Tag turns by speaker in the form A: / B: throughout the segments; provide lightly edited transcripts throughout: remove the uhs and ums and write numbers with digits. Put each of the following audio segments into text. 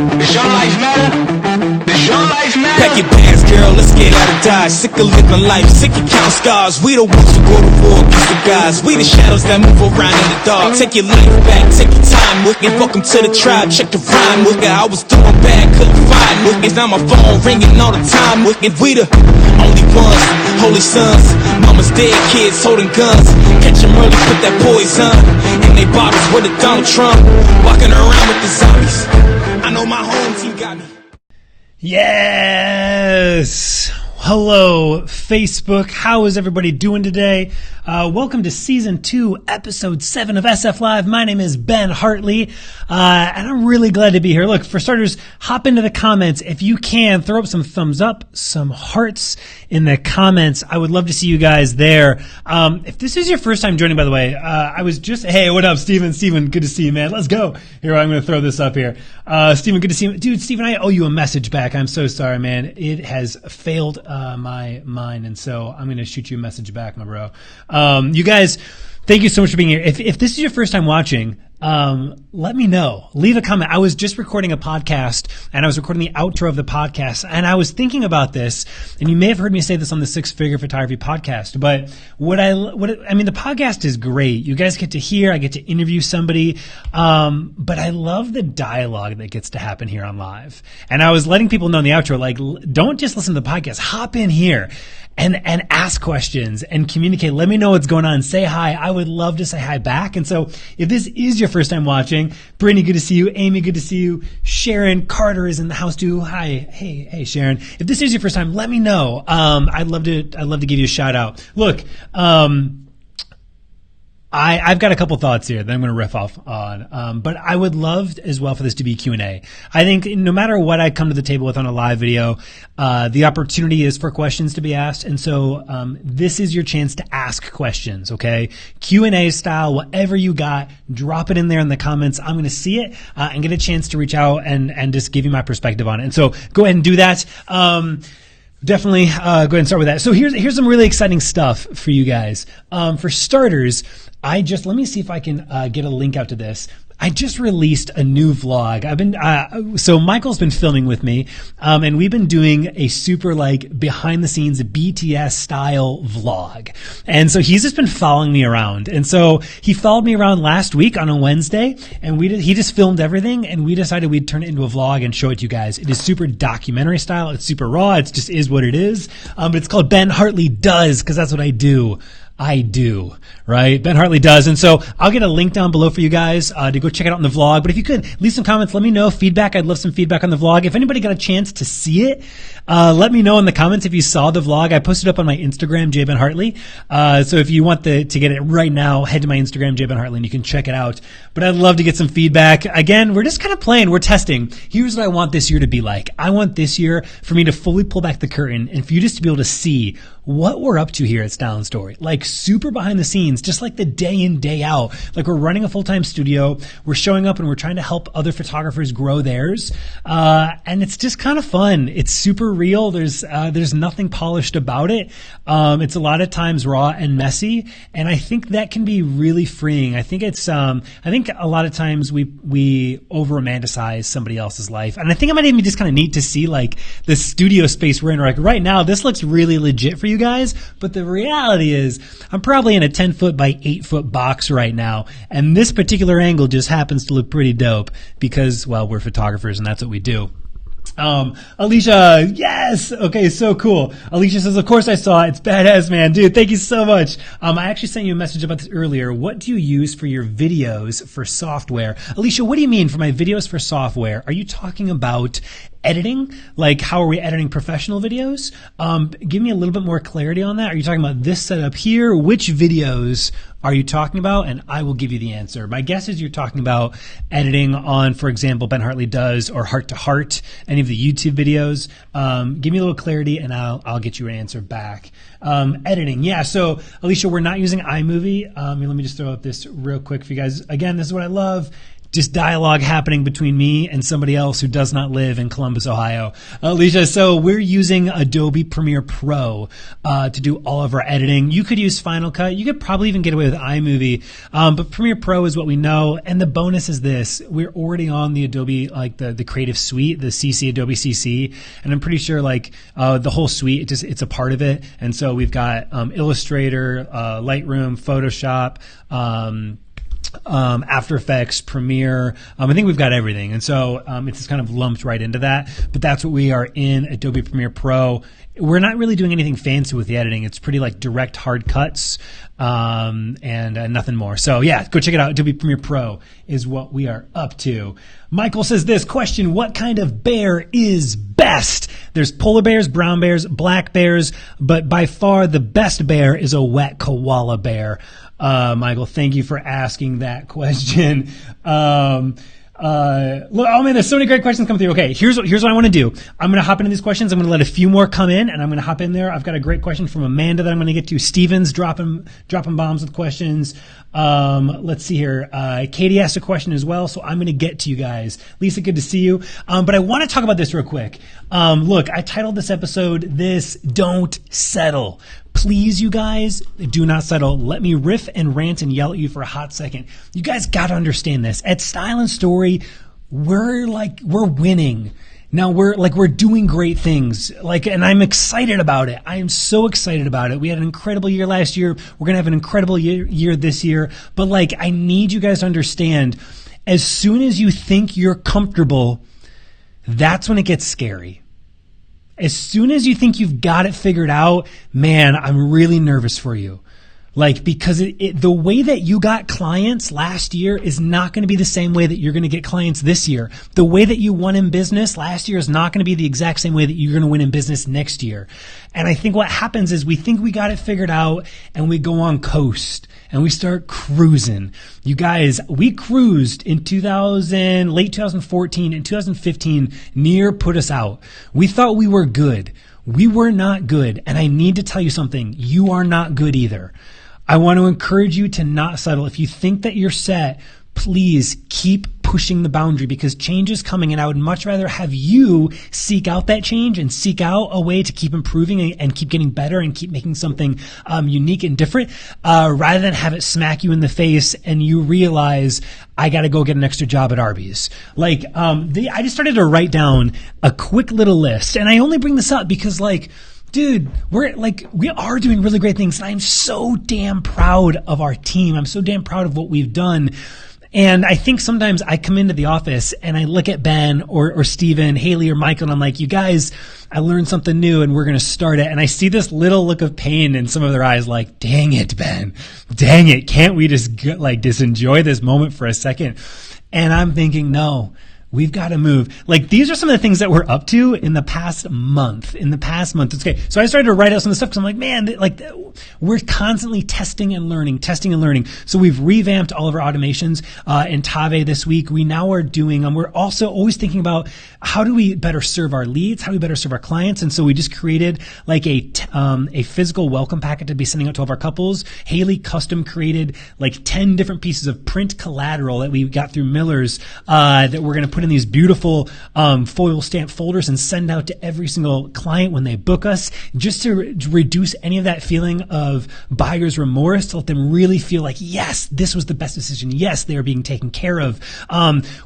A: Does your life matter? Does your life matter?
B: Pack your bags, girl, let's get out of Dodge. Sick of living life, sick of counting scars. We the ones who go to war against the guys. We the shadows that move around in the dark. Take your life back, take your time, look it. Welcome to the tribe, check the rhyme, look it. I was doing bad, couldn't find, look it. Now my phone ringing all the time, look it. We the only ones, holy sons. Mama's dead, kids holding guns. Catch 'em early, put that poison in they bottles with a Donald Trump. Walking around with the zombies. I know my home team got me.
C: Yes. Hello, Facebook. How is everybody doing today? Welcome to Season 2, Episode 7 of SF Live. My name is Ben Hartley, and I'm really glad to be here. Look, for starters, hop into the comments. If you can, throw up some thumbs up, some hearts in the comments. I would love to see you guys there. If this is your first time joining, by the way, hey, what up, Steven? Steven, good to see you, man. Let's go. Here, I'm going to throw this up here. Steven, good to see you. Dude, Steven, I owe you a message back. I'm so sorry, man. It has failed my mind, and so I'm going to shoot you a message back, my bro. You guys, thank you so much for being here. If this is your first time watching, let me know. Leave a comment. I was just recording a podcast, and I was recording the outro of the podcast, and I was thinking about this, and you may have heard me say this on the Six Figure Photography podcast, but the podcast is great. You guys get to hear, I get to interview somebody, but I love the dialogue that gets to happen here on live. And I was letting people know in the outro, like, don't just listen to the podcast, hop in here. And ask questions and communicate. Let me know what's going on. Say hi. I would love to say hi back. And so if this is your first time watching, Brittany, good to see you. Amy, good to see you. Sharon Carter is in the house too. Hi. Hey, Sharon. If this is your first time, let me know. I'd love to give you a shout out. Look, I've got a couple thoughts here that I'm going to riff off on, but I would love as well for this to be Q&A. I think no matter what I come to the table with on a live video, the opportunity is for questions to be asked, and so this is your chance to ask questions, okay? Q&A style, whatever you got, drop it in there in the comments. I'm going to see it and get a chance to reach out and just give you my perspective on it. And so go ahead and do that. Definitely go ahead and start with that. So here's some really exciting stuff for you guys. For starters, let me see if I can get a link out to this. I just released a new vlog. So Michael's been filming with me, and we've been doing a super behind the scenes BTS style vlog. And so he's just been following me around. And so he followed me around last week on a Wednesday, and he just filmed everything, and we decided we'd turn it into a vlog and show it to you guys. It is super documentary style. It's super raw. It just is what it is. But it's called Ben Hartley Does, because that's what I do. Right? Ben Hartley does. And so I'll get a link down below for you guys to go check it out in the vlog. But if you could leave some comments, let me know feedback. I'd love some feedback on the vlog. If anybody got a chance to see it, let me know in the comments if you saw the vlog. I posted it up on my Instagram, JBenHartley. So if you want to get it right now, head to my Instagram, JBenHartley, and you can check it out. But I'd love to get some feedback. Again, we're just kind of playing. We're testing. Here's what I want this year to be like. I want this year for me to fully pull back the curtain and for you just to be able to see what we're up to here at Style and Story. Like super behind the scenes, just like the day in, day out. Like we're running a full-time studio. We're showing up and we're trying to help other photographers grow theirs. And it's just kind of fun. It's super real. There's nothing polished about it. It's a lot of times raw and messy. And I think that can be really freeing. I think I think a lot of times we over romanticize somebody else's life. And I think it might even be just kind of neat to see like the studio space we're in. Like right now, this looks really legit for you guys, but the reality is I'm probably in a 10-foot by 8-foot box right now, and this particular angle just happens to look pretty dope because, well, we're photographers and that's what we do. Alicia, yes. Okay, so cool. Alicia says, of course I saw it. It's badass, man. Dude, thank you so much. I actually sent you a message about this earlier. What do you use for your videos for software? Alicia, what do you mean for my videos for software? Are you talking about editing? Like how are we editing professional videos? Give me a little bit more clarity on that. Are you talking about this setup here? Which videos are you talking about? And I will give you the answer. My guess is you're talking about editing on, for example, Ben Hartley Does or Heart to Heart, any of the YouTube videos. Give me a little clarity and I'll get you an answer back. Editing. Yeah. So Alicia, we're not using iMovie. Let me just throw up this real quick for you guys. Again, this is what I love. just dialogue happening between me and somebody else who does not live in Columbus, Ohio. Alicia, so we're using Adobe Premiere Pro to do all of our editing. You could use Final Cut. You could probably even get away with iMovie. But Premiere Pro is what we know. And the bonus is this. We're already on the Adobe, like the Creative Suite, the CC, Adobe CC. And I'm pretty sure like the whole suite, it's a part of it. And so we've got Illustrator, Lightroom, Photoshop, After Effects, Premiere. I think we've got everything. And so it's just kind of lumped right into that. But that's what we are in Adobe Premiere Pro. We're not really doing anything fancy with the editing. It's pretty like direct hard cuts and nothing more. So yeah, go check it out. Adobe Premiere Pro is what we are up to. Michael says this question: what kind of bear is best? There's polar bears, brown bears, black bears, but by far the best bear is a wet koala bear. Michael, thank you for asking that question. Look, oh man, there's so many great questions coming through. Okay, here's what I want to do. I'm going to hop into these questions. I'm going to let a few more come in, and I'm going to hop in there. I've got a great question from Amanda that I'm going to get to. Steven's dropping bombs with questions. Let's see here. Katie asked a question as well, so I'm going to get to you guys. Lisa, good to see you. But I want to talk about this real quick. Look, I titled this episode, Don't Settle. Please, you guys, do not settle. Let me riff and rant and yell at you for a hot second. You guys got to understand this. At Style and Story, we're winning. Now we're doing great things. And I'm excited about it. I am so excited about it. We had an incredible year last year. We're going to have an incredible year this year. But I need you guys to understand, as soon as you think you're comfortable, that's when it gets scary. As soon as you think you've got it figured out, man, I'm really nervous for you. Because the way that you got clients last year is not going to be the same way that you're going to get clients this year. The way that you won in business last year is not going to be the exact same way that you're going to win in business next year. And I think what happens is we think we got it figured out and we go on coast and we start cruising. You guys, we cruised in late 2014 and 2015 near put us out. We thought we were good. We were not good. And I need to tell you something. You are not good either. I want to encourage you to not settle. If you think that you're set, please keep pushing the boundary, because change is coming, and I would much rather have you seek out that change and seek out a way to keep improving and keep getting better and keep making something unique and different, rather than have it smack you in the face and you realize, I got to go get an extra job at Arby's. I just started to write down a quick little list, and I only bring this up because dude, we are doing really great things, and I'm so damn proud of our team. I'm so damn proud of what we've done. And I think sometimes I come into the office and I look at Ben or Steven, Haley or Michael, and I'm like, you guys, I learned something new and we're going to start it. And I see this little look of pain in some of their eyes, like, dang it, Ben, dang it. Can't we just just enjoy this moment for a second? And I'm thinking, no. We've got to move. These are some of the things that we're up to in the past month. It's okay. So I started to write out some of the stuff because I'm like, man, we're constantly testing and learning. So we've revamped all of our automations in Tave this week. We now are doing, we're also always thinking about how do we better serve our leads? How do we better serve our clients? And so we just created a physical welcome packet to be sending out to all of our couples. Haley custom created 10 different pieces of print collateral that we got through Miller's that we're going to put in these beautiful foil stamp folders and send out to every single client when they book us, just to reduce any of that feeling of buyer's remorse, to let them really feel like, yes, this was the best decision. Yes, they are being taken care of.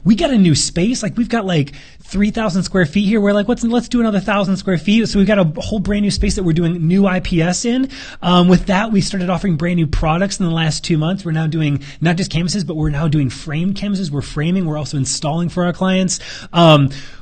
C: We got a new space. We've got 3,000 square feet here. We're let's do another 1,000 square feet. So we've got a whole brand new space that we're doing new IPS in. With that, we started offering brand new products in the last 2 months. We're now doing not just canvases, but we're now doing framed canvases. We're framing. We're also installing for our clients.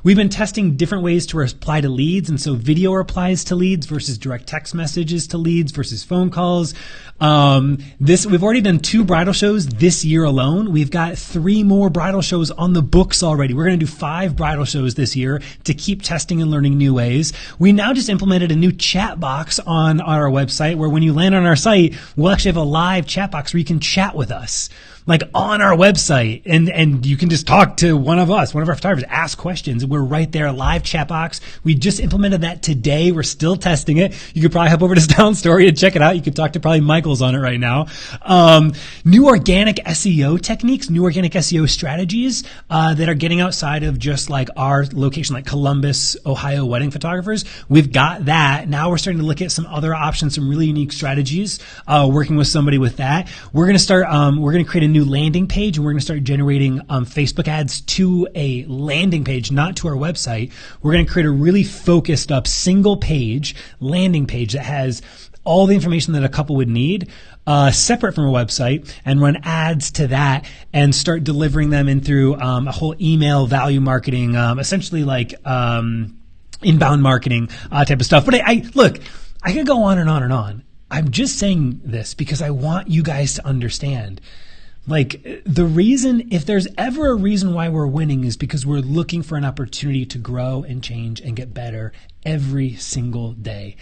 C: We've been testing different ways to reply to leads. And so video replies to leads versus direct text messages to leads versus phone calls. We've already done 2 bridal shows this year alone. We've got 3 more bridal shows on the books already. We're going to do 5 bridal shows this year to keep testing and learning new ways. We now just implemented a new chat box on our website, where when you land on our site, we'll actually have a live chat box where you can chat with us. like on our website, and you can just talk to one of us, one of our photographers, ask questions. We're right there, live chat box. We just implemented that today. We're still testing it. You could probably hop over to Style Story and check it out. You could talk to probably Michael's on it right now. New organic SEO techniques, new organic SEO strategies that are getting outside of just like our location, like Columbus, Ohio wedding photographers. We've got that. Now we're starting to look at some other options, some really unique strategies, working with somebody with that. We're going to start, we're going to create a new landing page, and we're going to start generating Facebook ads to a landing page, not to our website. We're going to create a really focused up single page landing page that has all the information that a couple would need, separate from a website, and run ads to that and start delivering them in through a whole email value marketing, essentially like inbound marketing type of stuff. But look, I could go on and on and on. I'm just saying this because I want you guys to understand. Like, the reason, if there's ever a reason why we're winning, is because we're looking for an opportunity to grow and change and get better every single day.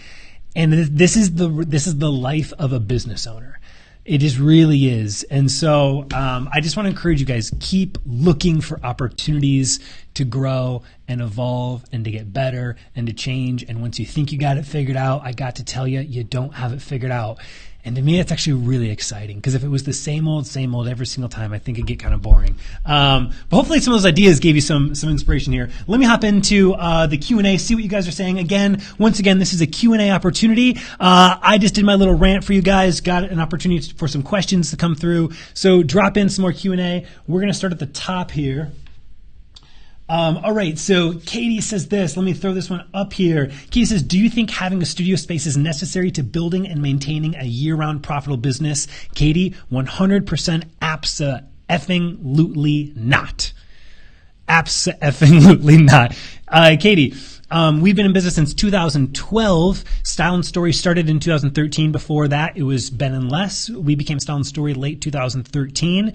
C: And this is the life of a business owner. It just really is. And so I just want to encourage you guys, keep looking for opportunities to grow and evolve and to get better and to change. And once you think you got it figured out, I got to tell you, you don't have it figured out. And to me, that's actually really exciting, because if it was the same old every single time, I think it'd get kind of boring. But hopefully some of those ideas gave you some inspiration here. Let me hop into the Q&A, see what you guys are saying. Once again, this is a Q&A opportunity. I just did my little rant for you guys, got an opportunity for some questions to come through. So drop in some more Q&A. We're going to start at the top here. All right, so Katie says this. Let me throw this one up here. Katie says, do you think having a studio space is necessary to building and maintaining a year-round profitable business? Katie, 100% abso-effing-lutely not. Abso-effing-lutely not. Katie, we've been in business since 2012. Style & Story started in 2013. Before that, it was Ben & Les. We became Style & Story late 2013.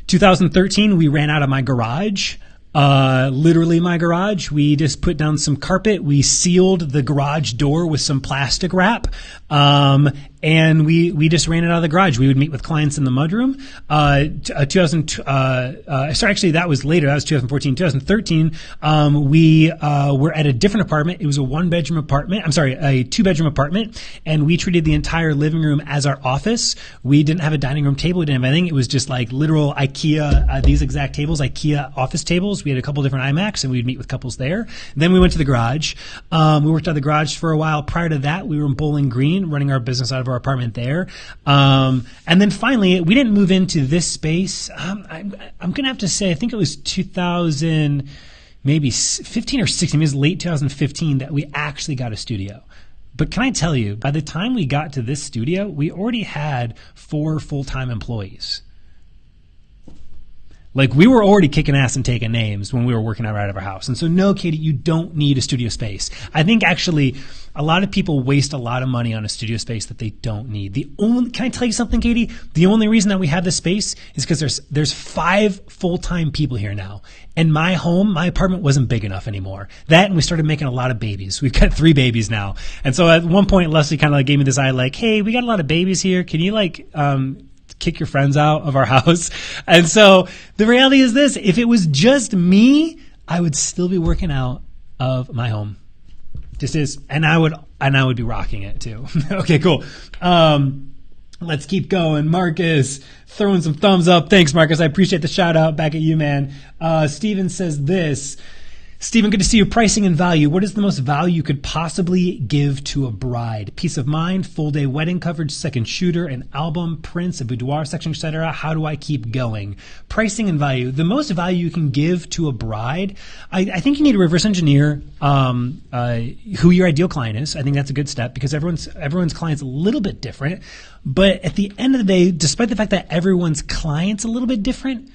C: 2013, we ran out of my garage, literally my garage. We just put down some carpet. We sealed the garage door with some plastic wrap. And we just ran it out of the garage. We would meet with clients in the mudroom. Actually, that was later. That was 2014. 2013, we were at a different apartment. It was a two-bedroom apartment, and we treated the entire living room as our office. We didn't have a dining room table. We didn't have anything. It was just like literal IKEA, these exact tables, IKEA office tables. We had a couple different iMacs, and we'd meet with couples there. Then we went to the garage. We worked out of the garage for a while. Prior to that, we were in Bowling Green, running our business out of our apartment there. And then finally, we didn't move into this space. I'm going to have to say, I think it was 2000, maybe 15 or 16, it was late 2015 that we actually got a studio. But can I tell you, by the time we got to this studio, we already had 4 full-time employees. Like, we were already kicking ass and taking names when we were working out of our house. And so, no, Katie, you don't need a studio space. I think actually a lot of people waste a lot of money on a studio space that they don't need. Can I tell you something, Katie? The only reason that we have this space is because there's 5 full-time people here now. And my apartment wasn't big enough anymore. That, and we started making a lot of babies. We've got 3 babies now. And so at one point, Leslie kind of like gave me this eye like, hey, we got a lot of babies here. Can you kick your friends out of our house? And so the reality is this: if it was just me, I would still be working out of my home. Just is, and I would be rocking it too. Okay, cool. Let's keep going. Marcus throwing some thumbs up. Thanks, Marcus. I appreciate the shout out back at you, man. Steven says this. Stephen, good to see you. Pricing and value. What is the most value you could possibly give to a bride? Peace of mind, full day wedding coverage, second shooter, an album, prints, a boudoir section, etc. How do I keep going? Pricing and value. The most value you can give to a bride, I think you need to reverse engineer who your ideal client is. I think that's a good step, because everyone's client's a little bit different. But at the end of the day, despite the fact that everyone's client's a little bit different,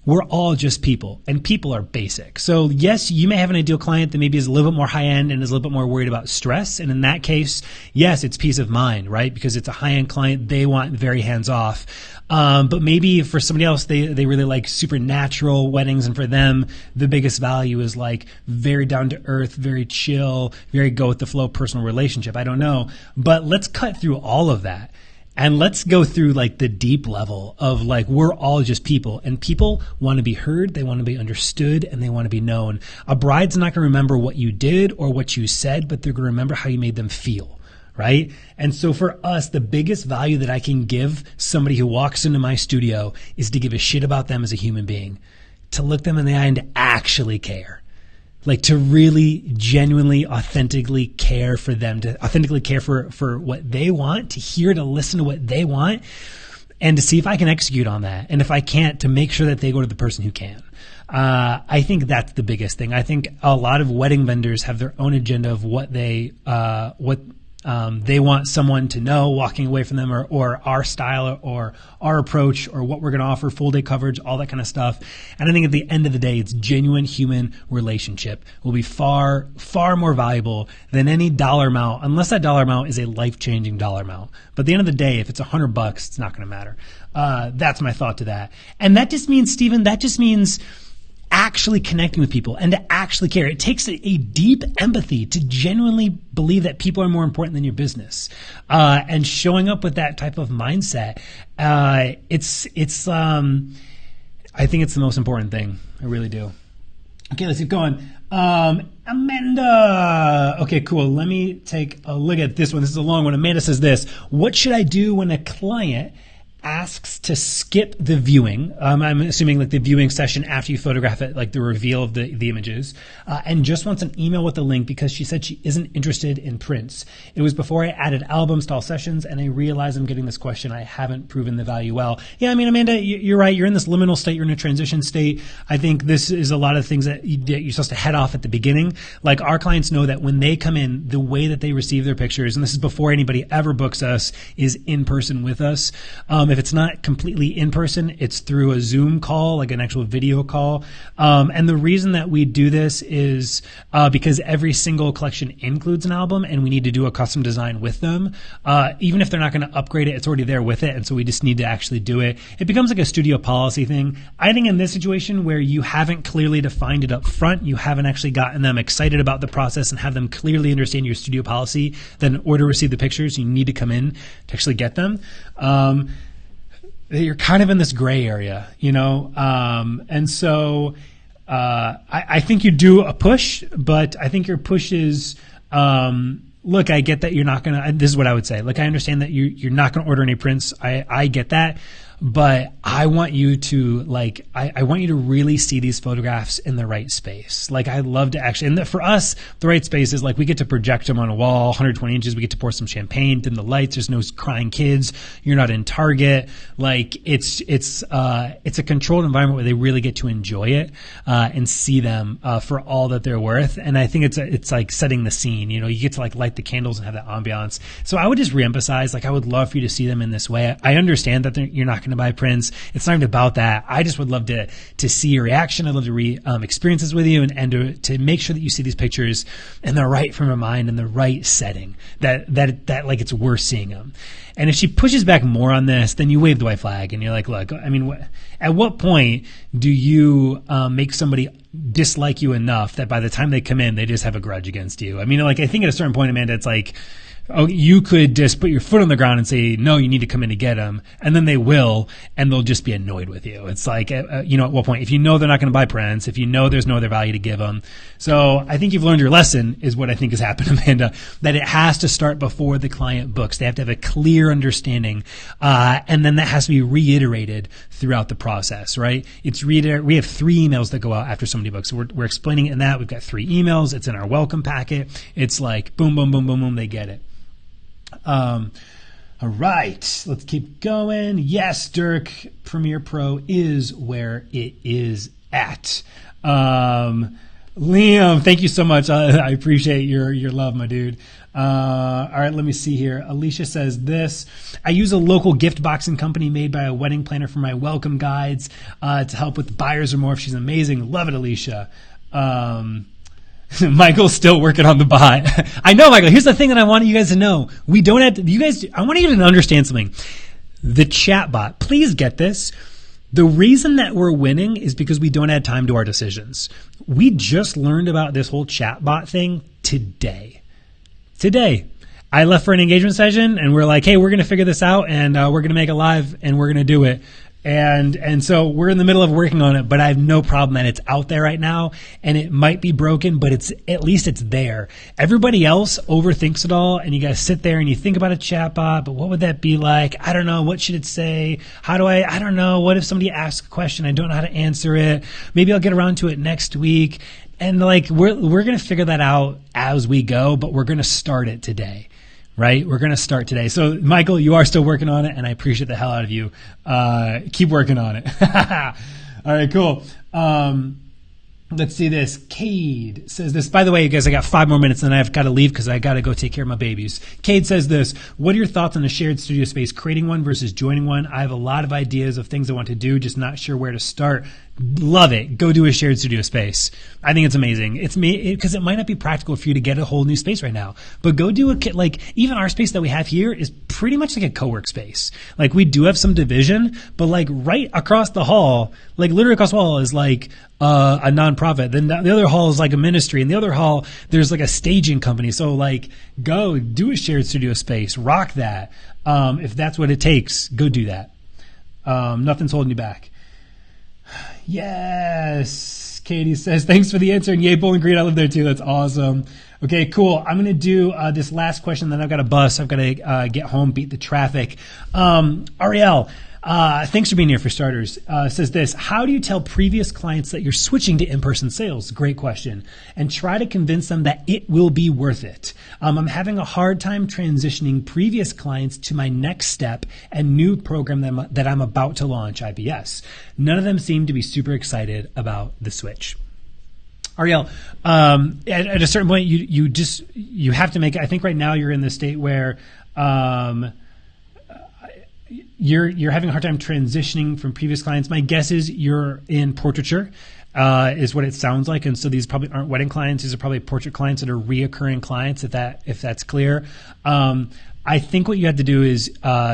C: we're all just people, and people are basic. So yes, you may have an ideal client that maybe is a little bit more high-end and is a little bit more worried about stress. And in that case, yes, it's peace of mind, right? Because it's a high-end client. They want very hands-off. But maybe for somebody else, they really like supernatural weddings. And for them, the biggest value is like very down-to-earth, very chill, very go-with-the-flow personal relationship. I don't know. But let's cut through all of that. And let's go through like the deep level of like, we're all just people, and people want to be heard. They want to be understood, and they want to be known. A bride's not going to remember what you did or what you said, but they're going to remember how you made them feel. Right? And so for us, the biggest value that I can give somebody who walks into my studio is to give a shit about them as a human being, to look them in the eye and to actually care. Like to really genuinely, authentically care for them, to authentically care for what they want, to hear, to listen to what they want, and to see if I can execute on that. And if I can't, to make sure that they go to the person who can. I think that's the biggest thing. I think a lot of wedding vendors have their own agenda of what they want someone to know walking away from them, or our style or our approach or what we're going to offer, full day coverage, all that kind of stuff. And I think at the end of the day, it's genuine human relationship will be far, far more valuable than any dollar amount, unless that dollar amount is a life-changing dollar amount. But at the end of the day, if it's $100, it's not going to matter. That's my thought to that. And that just means, Stephen, actually connecting with people and to actually care. It takes a deep empathy to genuinely believe that people are more important than your business. And showing up with that type of mindset, I think it's the most important thing. I really do. Okay, let's keep going. Amanda. Okay, cool. Let me take a look at this one. This is a long one. Amanda says this: what should I do when a client asks to skip the viewing? I'm assuming like the viewing session after you photograph it, like the reveal of the images, and just wants an email with the link because she said she isn't interested in prints. It was before I added albums to all sessions, and I realize I'm getting this question. I haven't proven the value well. Yeah, I mean, Amanda, you're right. You're in this liminal state. You're in a transition state. I think this is a lot of things that you're supposed to head off at the beginning. Like our clients know that when they come in, the way that they receive their pictures, and this is before anybody ever books us, is in person with us. If it's not completely in person, it's through a Zoom call, like an actual video call. And the reason that we do this is because every single collection includes an album, and we need to do a custom design with them. Even if they're not going to upgrade it, it's already there with it. And so we just need to actually do it. It becomes like a studio policy thing. I think in this situation where you haven't clearly defined it up front, you haven't actually gotten them excited about the process and have them clearly understand your studio policy, then in order to receive the pictures, you need to come in to actually get them. You're kind of in this gray area, you know? And so I think you do a push, but I think your push is, look, I get that you're not going to, this is what I would say. Look, I understand that you're not going to order any prints. I get that. But I want you to I want you to really see these photographs in the right space. Like I'd love to actually, and for us, the right space is like we get to project them on a wall, 120 inches. We get to pour some champagne, dim the lights. There's no crying kids. You're not in Target. Like it's a controlled environment where they really get to enjoy it and see them for all that they're worth. And I think it's like setting the scene. You know, you get to like light the candles and have that ambiance. So I would just reemphasize, like I would love for you to see them in this way. I understand that you're not going to buy prints. It's not even about that. I just would love to see your reaction. I'd love to experience this with you and to make sure that you see these pictures in the right frame of mind and the right setting that like it's worth seeing them. And if she pushes back more on this, then you wave the white flag and you're like, look, I mean, at what point do you make somebody dislike you enough that by the time they come in, they just have a grudge against you? I mean, like I think at a certain point, Amanda, it's like, oh, you could just put your foot on the ground and say, no, you need to come in to get them. And then they will, and they'll just be annoyed with you. It's like, you know, at what point, if you know they're not going to buy prints, if you know there's no other value to give them. So I think you've learned your lesson is what I think has happened, Amanda, that it has to start before the client books. They have to have a clear understanding. And then that has to be reiterated throughout the process, right? We have 3 emails that go out after somebody books. So we're explaining it in that. We've got 3 emails. It's in our welcome packet. It's like boom, boom, boom, boom, boom. They get it. All right, let's keep going. Yes, Dirk, Premiere Pro is where it is at. Liam, thank you so much. I appreciate your love, my dude. All right, let me see here. Alicia says this: I use a local gift boxing company made by a wedding planner for my welcome guides to help with buyers or more. She's amazing. Love it, Alicia. Michael's still working on the bot. I know, Michael. Here's the thing that I want you guys to know. We don't have to, you guys, I want you to understand something. The chat bot, please get this. The reason that we're winning is because we don't add time to our decisions. We just learned about this whole chat bot thing today. I left for an engagement session and we're like, hey, we're going to figure this out and we're going to make a live and we're going to do it. And so we're in the middle of working on it, but I have no problem that it's out there right now and it might be broken, but at least it's there. Everybody else overthinks it all and you guys sit there and you think about a chatbot, but what would that be like? I don't know. What should it say? I don't know. What if somebody asks a question? I don't know how to answer it. Maybe I'll get around to it next week. And like, we're going to figure that out as we go, but we're going to start it today. Right? We're going to start today. So, Michael, you are still working on it, and I appreciate the hell out of you. Keep working on it. All right, cool. Let's see this. Cade says this. By the way, you guys, I got 5 more minutes, and then I've got to leave because I got to go take care of my babies. Cade says this. What are your thoughts on a shared studio space, creating one versus joining one? I have a lot of ideas of things I want to do, just not sure where to start. Love it. Go do a shared studio space. I think it's amazing. It's me because it might not be practical for you to get a whole new space right now, but go do even our space that we have here is pretty much like a co-work space. Like we do have some division, but like right across the hall, like literally across the hall is like a nonprofit. Then the other hall is like a ministry, and the other hall there's like a staging company. So like go do a shared studio space, rock that. If that's what it takes, go do that. Nothing's holding you back. Yes. Katie says, thanks for the answer. And yay, Bowling Green. I live there too. That's awesome. Okay, cool. I'm going to do this last question. Then I've got a bus. I've got to get home, beat the traffic. Ariel, thanks for being here for starters. Says this, how do you tell previous clients that you're switching to in-person sales? Great question. And try to convince them that it will be worth it. I'm having a hard time transitioning previous clients to my next step and new program that I'm about to launch, IBS. None of them seem to be super excited about the switch. Ariel, at a certain point, you have to make it. I think right now you're in the state where you're having a hard time transitioning from previous clients. My guess is you're in portraiture, is what it sounds like, and so these probably aren't wedding clients. These are probably portrait clients that are reoccurring clients. If that's clear. I think what you have to do is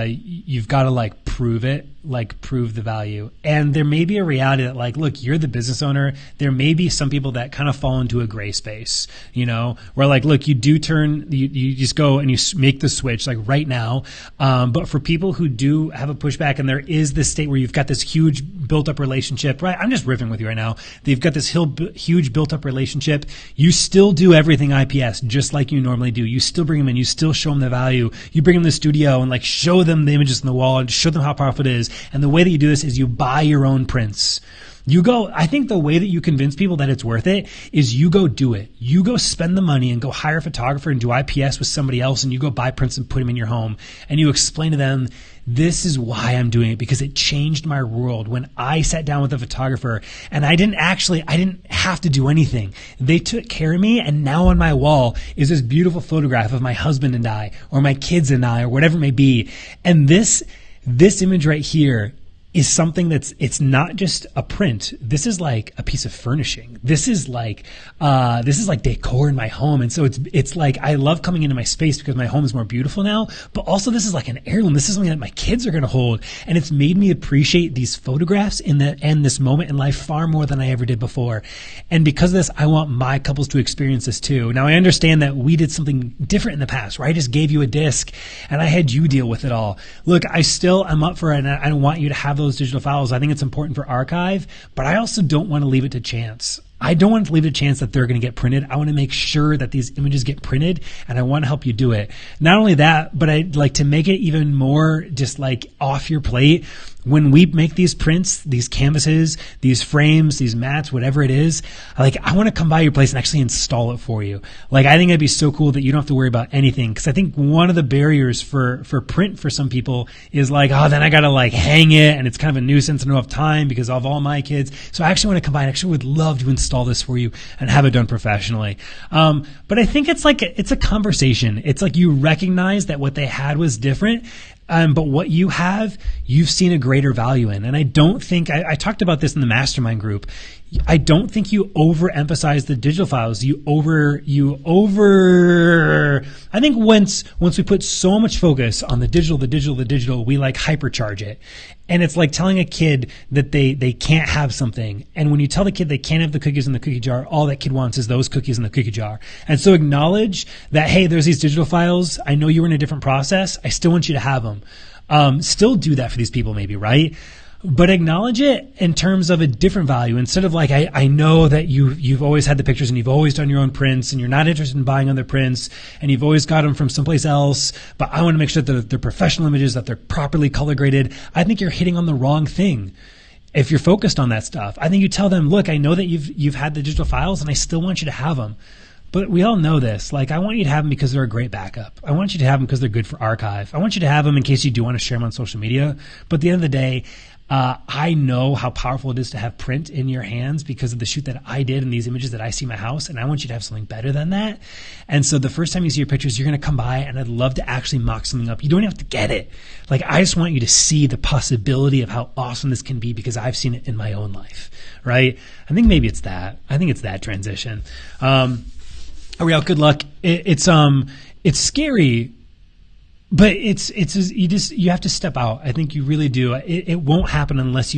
C: you've got to prove the value. And there may be a reality that look, you're the business owner. There may be some people that kind of fall into a gray space, where look, you just go and you make the switch right now. But for people who do have a pushback and there is this state where you've got this huge built up relationship, right? I'm just riffing with you right now. They've got this huge built up relationship. You still do everything IPS just like you normally do. You still bring them in. You still show them the value. You bring them to the studio and show them the images on the wall and show them how powerful it is. And the way that you do this is you buy your own prints. I think the way that you convince people that it's worth it is you go do it. You go spend the money and go hire a photographer and do IPS with somebody else, and you go buy prints and put them in your home. And you explain to them, this is why I'm doing it, because it changed my world when I sat down with a photographer and I didn't have to do anything. They took care of me, and now on my wall is this beautiful photograph of my husband and I, or my kids and I, or whatever it may be. And this image right here is something it's not just a print. This is like a piece of furnishing. This is like decor in my home. And so it's like, I love coming into my space because my home is more beautiful now, but also this is like an heirloom. This is something that my kids are going to hold. And it's made me appreciate these photographs and this moment in life far more than I ever did before. And because of this, I want my couples to experience this too. Now I understand that we did something different in the past where I just gave you a disc and I had you deal with it all. Look, I still am up for it, and I don't want you to have those digital files. I think it's important for archive, but I also don't want to leave it to chance. I don't want to leave it to chance that they're going to get printed. I want to make sure that these images get printed, and I want to help you do it. Not only that, but I'd like to make it even more just off your plate. When we make these prints, these canvases, these frames, these mats, whatever it is, I want to come by your place and actually install it for you. I think it'd be so cool that you don't have to worry about anything. Because I think one of the barriers for print for some people is then I got to hang it, and it's kind of a nuisance. I don't have time because of all my kids. So I actually want to come by and actually would love to install this for you and have it done professionally. But I think it's a conversation. It's you recognize that what they had was different. But what you've seen a greater value in. And I don't think, I talked about this in the mastermind group. I don't think you overemphasize the digital files. I think once we put so much focus on the digital, we like hypercharge it. And it's like telling a kid that they can't have something. And when you tell the kid they can't have the cookies in the cookie jar, all that kid wants is those cookies in the cookie jar. And so acknowledge that, hey, there's these digital files. I know you were in a different process. I still want you to have them. Still do that for these people maybe, right? But acknowledge it in terms of a different value. Instead of like, I know that you've always had the pictures and you've always done your own prints and you're not interested in buying other prints and you've always got them from someplace else, but I want to make sure that they're professional images, that they're properly color graded. I think you're hitting on the wrong thing. If you're focused on that stuff, I think you tell them, look, I know that you've had the digital files and I still want you to have them. But we all know this. Like, I want you to have them because they're a great backup. I want you to have them because they're good for archive. I want you to have them in case you do want to share them on social media. But at the end of the day, I know how powerful it is to have print in your hands because of the shoot that I did and these images that I see in my house, and I want you to have something better than that. And so the first time you see your pictures, you're going to come by, and I'd love to actually mock something up. You don't have to get it. Like, I just want you to see the possibility of how awesome this can be because I've seen it in my own life, right? I think maybe it's that. I think it's that transition. Ariel, good luck. It's scary. But you have to step out. I think you really do. It won't happen unless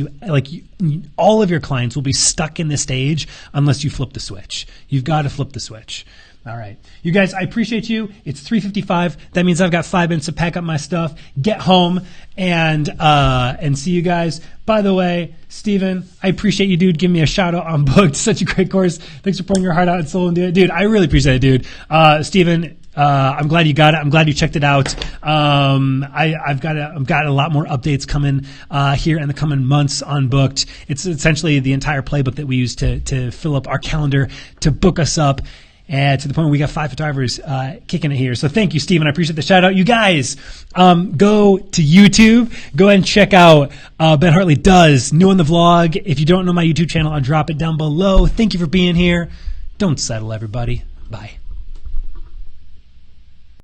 C: all of your clients will be stuck in this stage unless you flip the switch. You've got to flip the switch. All right. You guys, I appreciate you. It's 3:55. That means I've got 5 minutes to pack up my stuff, get home, and see you guys. By the way, Steven, I appreciate you, dude. Give me a shout out on Booked. Such a great course. Thanks for pouring your heart out and soul into it. Dude, I really appreciate it, dude. Steven, I'm glad you got it. I'm glad you checked it out. I've got a lot more updates coming here in the coming months on Booked. It's essentially the entire playbook that we use to fill up our calendar to book us up. And to the point where we got 5 photographers kicking it here. So thank you, Steven. I appreciate the shout out. You guys, go to YouTube. Go ahead and check out Ben Hartley Does, new on the vlog. If you don't know my YouTube channel, I'll drop it down below. Thank you for being here. Don't settle, everybody. Bye.